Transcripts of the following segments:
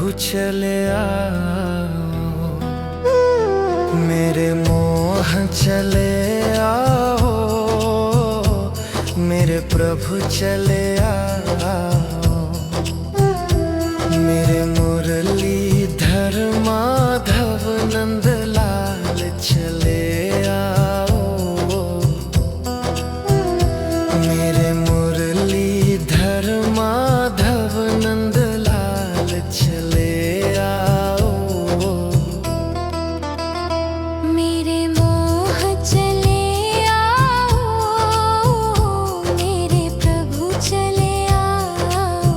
प्रभु चले आओ, मेरे मोह चले आओ, मेरे प्रभु चले आओ, मेरे मुरलीधर माधव नंदलाल चले आओ, मेरे मुरलीधर माधव नंदलाल चले आओ, मेरे मोह चले आओ, मेरे प्रभु चले आओ,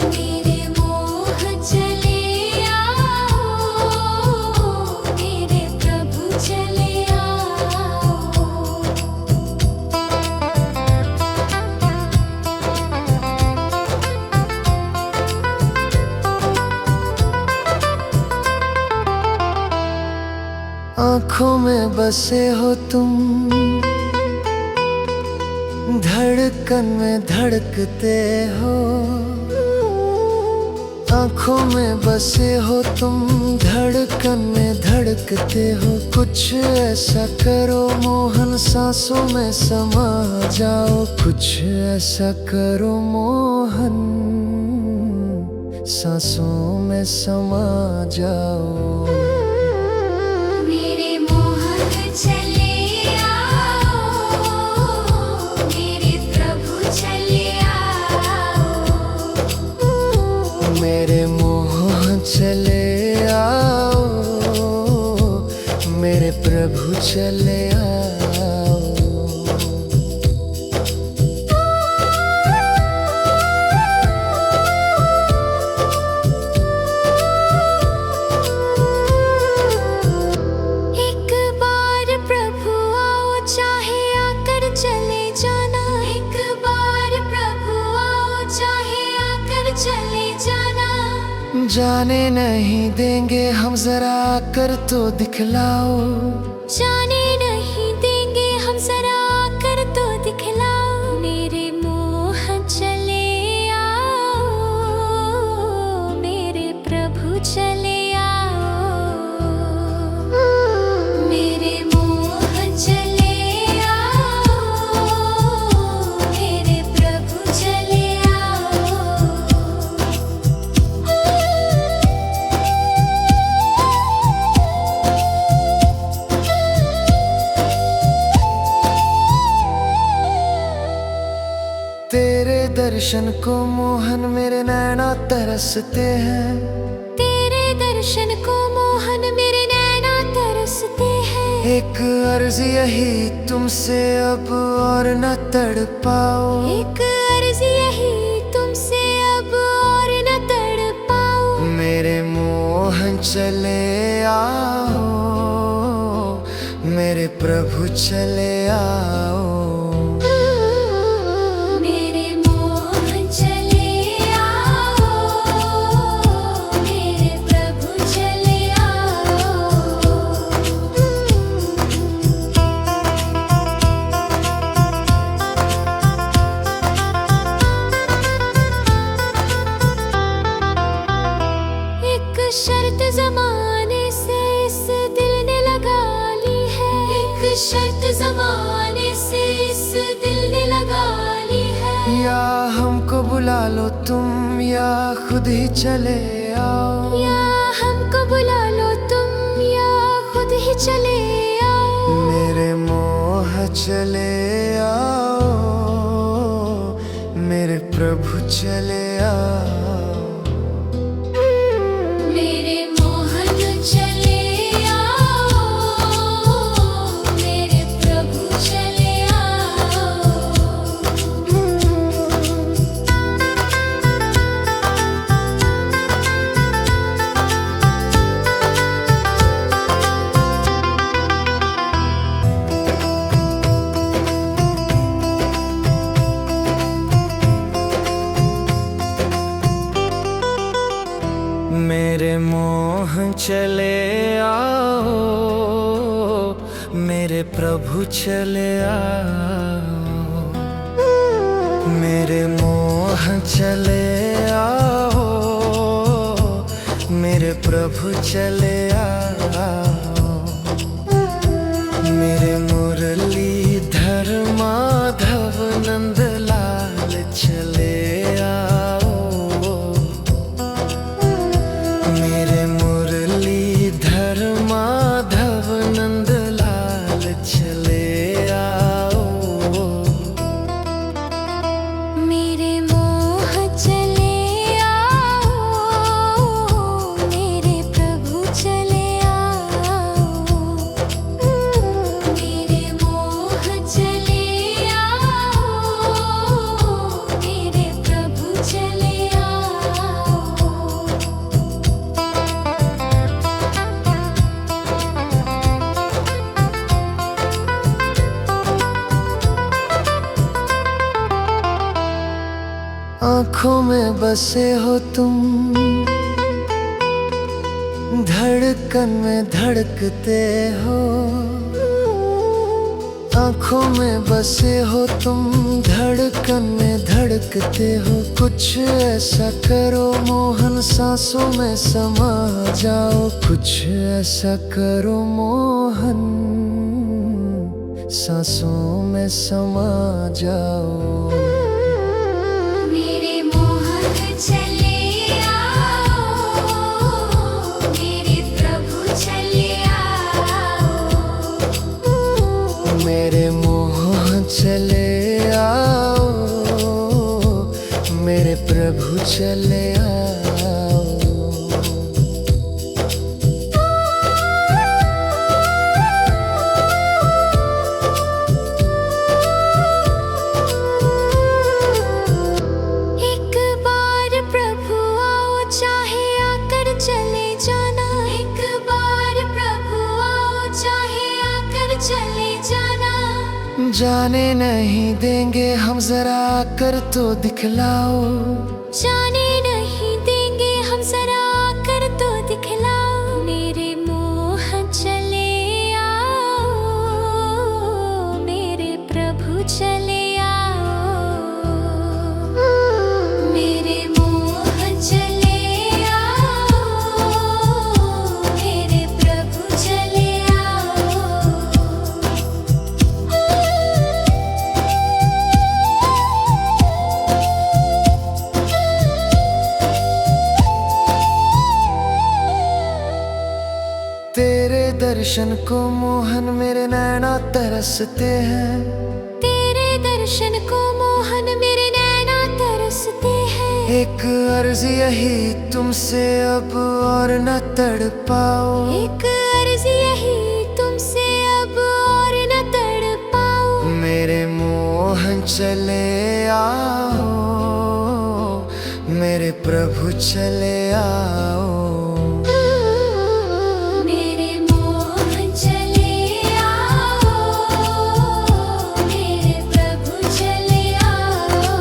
मेरे मोह चले आओ, मेरे प्रभु चले आओ। आँखों में बसे हो तुम, धड़कन में धड़कते हो, आँखों में बसे हो तुम, धड़कन में धड़कते हो। कुछ ऐसा करो मोहन सांसों में समा जाओ, कुछ ऐसा करो मोहन सांसों में समा जाओ। मेरे मोहन चले आओ, मेरे प्रभु चले आओ, मेरे मोह चले आओ, मेरे प्रभु चले आओ। एक बार प्रभु आओ, चाहे आकर चले जाना। एक बार प्रभु आओ, चाहे आकर चले जाना। जाने नहीं देंगे हम, जरा आकर तो दिखलाओ। जाने नहीं देंगे हम, जरा आकर तो दिखलाओ। मेरे मोह चले आओ, मेरे प्रभु चले आओ, मेरे मोह चले आओ, मेरे प्रभु चले आओ। तेरे दर्शन को मोहन मेरे नैना तरसते हैं, तेरे दर्शन को मोहन मेरे नैना तरसते हैं। एक अर्ज यही तुमसे अब और न तड़पाओ। एक अर्ज यही तुमसे अब और न तड़पाओ। मेरे मोहन चले आओ, मेरे प्रभु चले आओ। मेरे मोह चले आओ, मेरे प्रभु चले आओ। एक शर्त ज़माने से इस दिल ने लगा ली है। एक शर्त ज़माने से इस दिल ने लगा ली है। या हमको बुला लो तुम, या खुद ही चले आओ। या हमको बुला लो तुम, या खुद ही चले आओ। मेरे मोह चले आओ, मेरे प्रभु चले आओ। मेरे मोहन चले आओ, मेरे प्रभु चले आओ। मेरे मोह चले आओ, मेरे प्रभु चले आओ। मेरे मोह चले आओ, मेरे प्रभु चले आओ, मेरे मुरलीधर माधव नंद लाल चले आओ, मेरे मुरलीधर माधव नंद लाल चले आओ, मेरे मोह चले आओ, मेरे प्रभु चले आओ, मेरे मोह चले आओ, मेरे प्रभु चले आओ। आँखों में बसे हो तुम, धड़कन में धड़कते हो, आँखों में बसे हो तुम, धड़कन में धड़कते हो। कुछ ऐसा करो मोहन सांसों में समा जाओ, कुछ ऐसा करो मोहन सांसों में समा जाओ। मेरे मोहन चले आओ, मेरे प्रभु चले आओ, मेरे मोहन चले आओ, मेरे प्रभु चले आओ। एक बार प्रभु आओ, चाहे आकर चले जाना। एक बार प्रभु आओ, चाहे आकर चले जाना। जाने नहीं देंगे हम, जरा आकर तो दिखलाओ, जाने नहीं देंगे हम, जरा आकर तो दिखलाओ। मेरे मोहन चले आओ, मेरे प्रभु चले आओ, मेरे मोहन चले आओ, मेरे प्रभु चले आओ। तेरे दर्शन को मोहन मेरे नैना तरसते हैं, तेरे दर्शन को मोहन मेरे नैना तरसते हैं। एक अर्ज यही तुमसे अब और न तड़पाओ, एक अर्ज यही तुमसे अब और न तड़पाओ। मेरे मोहन चले आओ, मेरे प्रभु चले आओ। मेरे मोहन चले आओ, मेरे प्रभु चले आओ।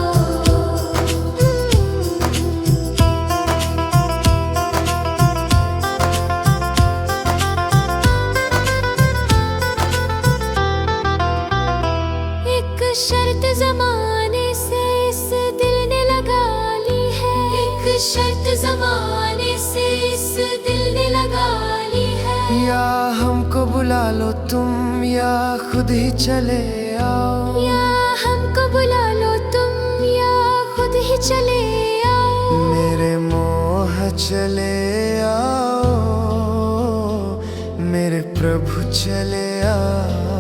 एक शर्त जमाने से इस दिल ने लगा ली है, एक शर्त जमाने से इस दिल ने लगा ली है। या हमको बुला लो तुम, या खुद ही चले आओ, या हमको बुला लो तुम, या खुद ही चले आओ। मेरे मोह चले आओ, मेरे प्रभु चले आओ।